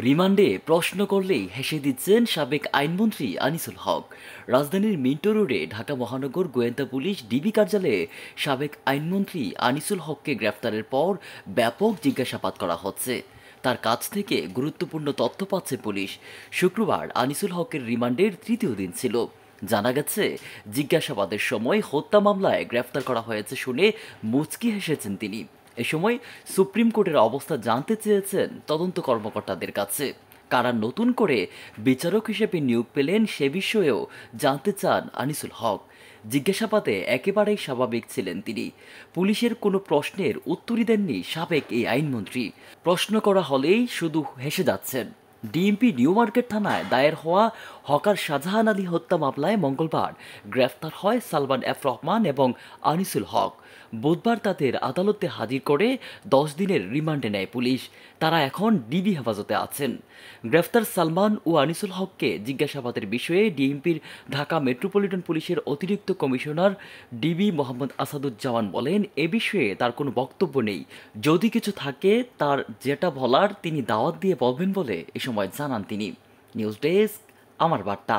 রিমান্ডে প্রশ্ন করলেই হেসে দিচ্ছেন সাবেক আইনমন্ত্রী আনিসুল হক। রাজধানীর মিন্টো রোডে ঢাকা মহানগর গোয়েন্দা পুলিশ ডিবি কার্যালয়ে সাবেক আইনমন্ত্রী আনিসুল হককে গ্রেফতারের পর ব্যাপক জিজ্ঞাসাবাদ করা হচ্ছে। তার কাছ থেকে গুরুত্বপূর্ণ তথ্য পাচ্ছে পুলিশ। শুক্রবার আনিসুল হকের রিমান্ডের তৃতীয় দিন ছিল। জানা গেছে, জিজ্ঞাসাবাদের সময় হত্যা মামলায় গ্রেফতার করা হয়েছে শুনে মুচকি হেসেছেন তিনি। এ সময় সুপ্রিম কোর্টের অবস্থা জানতে চেয়েছেন তদন্ত কর্মকর্তাদের কাছে। কারা নতুন করে বিচারক হিসেবে নিয়োগ পেলেন সে বিষয়েও জানতে চান আনিসুল হক। জিজ্ঞাসাবাদে একেবারেই স্বাভাবিক ছিলেন তিনি। পুলিশের কোনো প্রশ্নের উত্তরই দেননি সাবেক এই আইনমন্ত্রী। প্রশ্ন করা হলেই শুধু হেসে যাচ্ছেন। ডিএমপি নিউ মার্কেট থানায় দায়ের হওয়া হকার শাহজাহান আলী হত্যা মামলায় মঙ্গলবার গ্রেফতার হয় সালমান এফ রহমান এবং আনিসুল হক। বুধবার তাদের আদালতে হাজির করে 10 দিনের রিমান্ডে নেয় পুলিশ। তারা এখন ডিবি হেফাজতে আছেন। গ্রেফতার সালমান ও আনিসুল হককে জিজ্ঞাসাবাদের বিষয়ে ডিএমপির ঢাকা মেট্রোপলিটন পুলিশের অতিরিক্ত কমিশনার ডিবি মোহাম্মদ আসাদুজ্জামান বলেন, এ বিষয়ে তার কোনো বক্তব্য নেই। যদি কিছু থাকে তার যেটা বলার তিনি দাওয়াত দিয়ে বলবেন বলে এ সময় জানান তিনি। নিউজ ডেস্ক, আমার বার্তা।